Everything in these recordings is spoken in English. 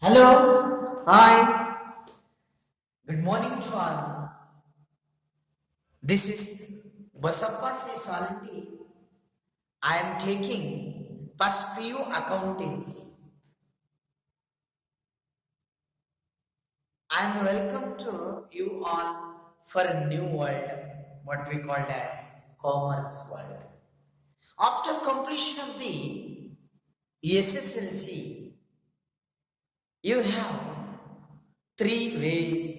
Hello, hi, good morning to all. This is Basappa Salty. I am taking first PU accountancy. I am welcome to you all for a new world, what we called as commerce world. After completion of the SSLC, you have three ways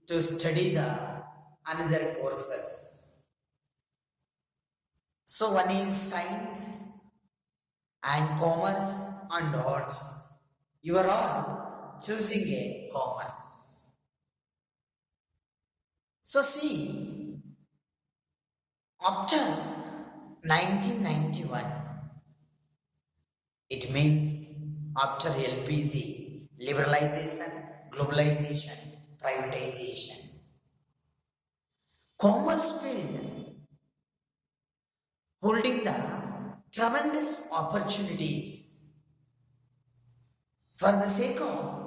to study the another courses. So one is science and commerce and arts. You are all choosing a commerce. So see, after 1991, it means after LPG, liberalization, globalization, privatization, commerce field holding the tremendous opportunities for the sake of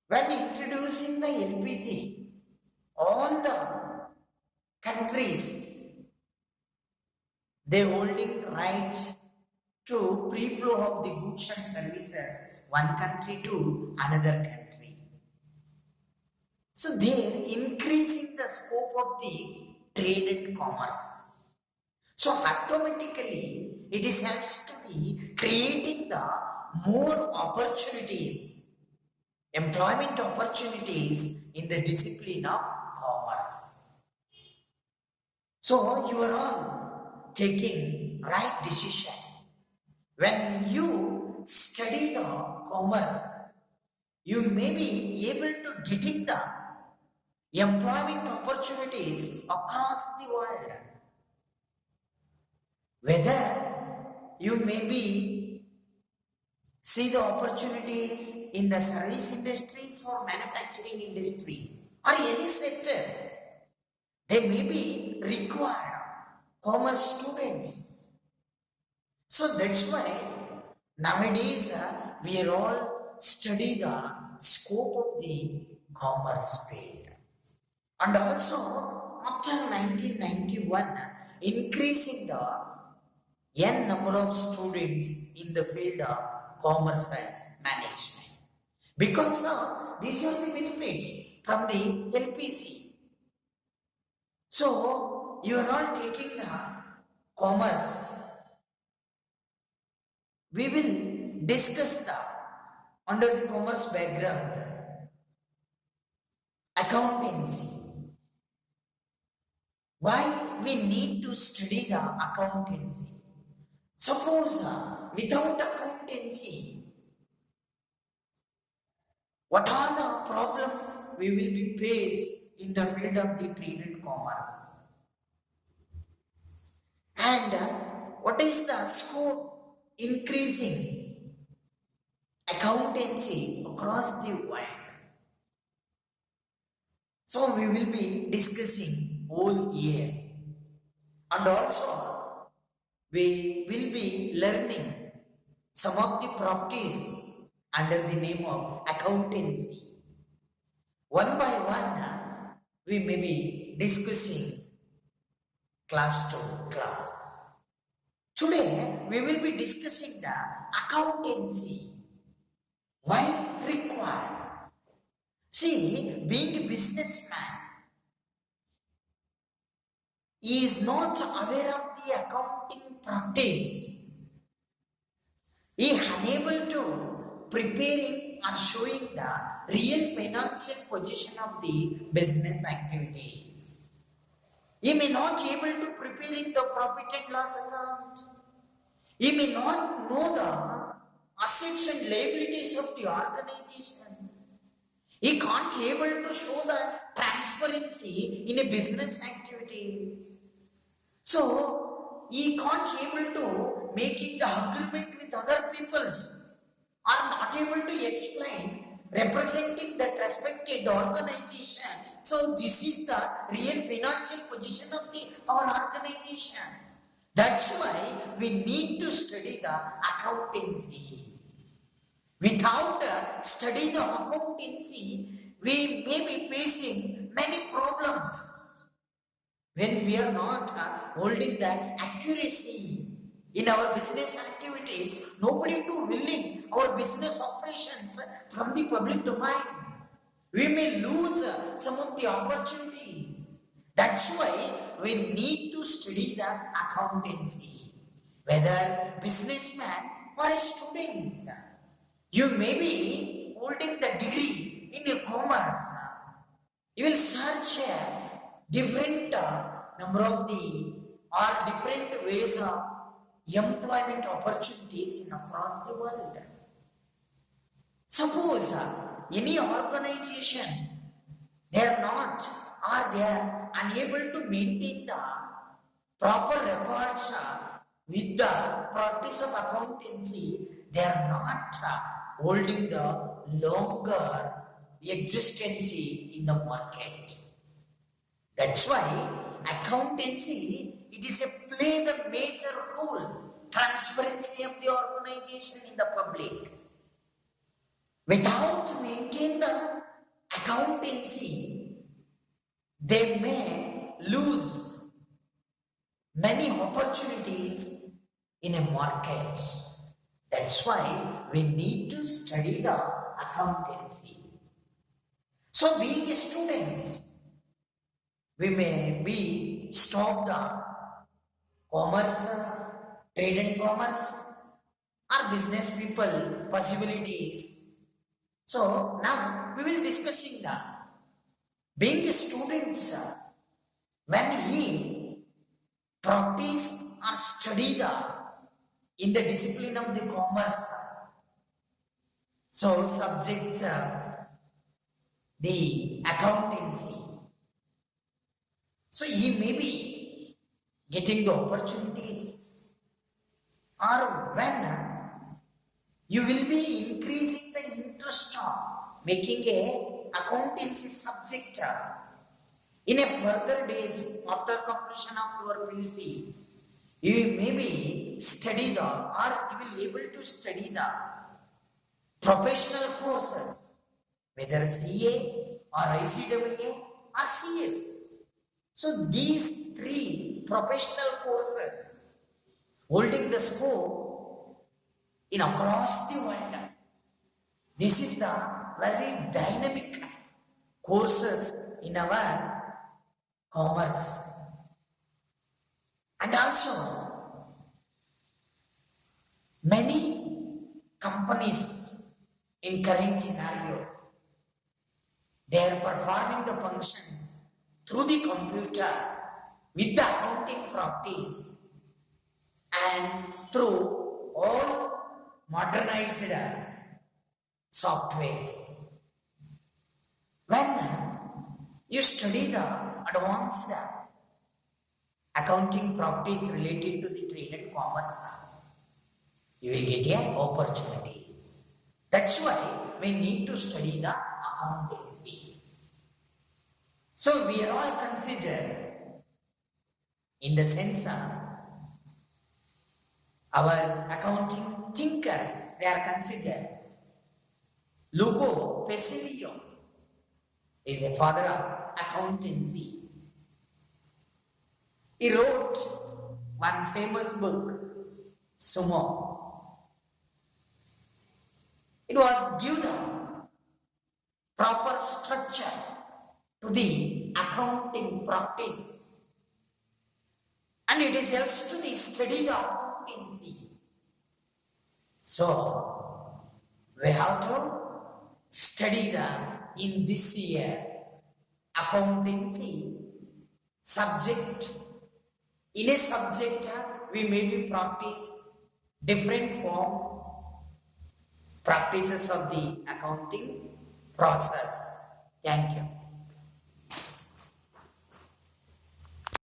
when introducing the LPG, all the countries they holding rights to pre-flow of the goods and services one country to another country. So they're increasing the scope of the trade and commerce. So automatically it is helps to the creating the more opportunities, employment opportunities in the discipline of commerce. So you are all taking right decision. When you study the commerce, you may be able to getting the employment opportunities across the world. Whether you may be see the opportunities in the service industries or manufacturing industries or any sectors, they may be required commerce students. So that's why nowadays we are all study the scope of the commerce field. And also after 1991, increasing the n number of students in the field of commerce and management. Because these are the benefits from the LPC. So you are all taking the commerce. We will discuss the under the commerce background accountancy. Why we need to study the accountancy? Suppose without accountancy, what are the problems we will be faced in the field of the trade and commerce? And what is the scope increasing accountancy across the world? So we will be discussing whole year. And also we will be learning some of the practice under the name of accountancy. One by one, we may be discussing class to class. Today, we will be discussing the accountancy. Why required? See, being a businessman, he is not aware of the accounting practice. He is unable to preparing or showing the real financial position of the business activity. He may not be able to preparing the profit and loss account. He may not know the assets and liabilities of the organization. He can't be able to show the transparency in a business activity. So he can't be able to making the agreement with other peoples or not able to explain representing that respected organization. So this is the real financial position of our organization. That's why we need to study the accountancy. Without study the accountancy, we may be facing many problems. When we are not holding that accuracy in our business activities, nobody to willing our business operations from the public domain. We may lose some of the opportunities. That's why we need to study the accountancy, whether businessman or students. You may be holding the degree in a commerce. You will search different number of the or different ways of employment opportunities in across the world. Suppose any organization, they are not or they are unable to maintain the proper records with the practice of accountancy, they are not holding the longer existency in the market. That's why accountancy, it is a play the major role, transparency of the organization in the public. Without maintaining the accountancy, they may lose many opportunities in a market. That's why we need to study the accountancy. So being students, we may be stop the commerce, trade and commerce, or business people possibilities. So now we will discussing the being students when he practice or study the in the discipline of the commerce. So subject the accountancy. So he may be getting the opportunities, or when you will be increasing the interest on making a accountancy subject in a further days after completion of your PUC, you may be study the or you will able to study the professional courses, whether CA or ICWA or CS. So these three professional courses holding the scope in across the world. This is the very dynamic courses in our commerce. And also many companies in current scenario, they are performing the functions through the computer with the accounting practice and through all modernized softwares. When you study the advanced accounting practice related to the trade and commerce, you will get opportunities. That's why we need to study the accountancy. So we are all considered in the sense our accounting thinkers, they are considered. Lupo Pesilio is a father of accountancy. He wrote one famous book, Sumo. It was given proper structure to the accounting practice, and it is helps to the study the accountancy. So we have to study the in this year accountancy subject. In a subject we may be practice different forms, practices of the accounting process. Thank you.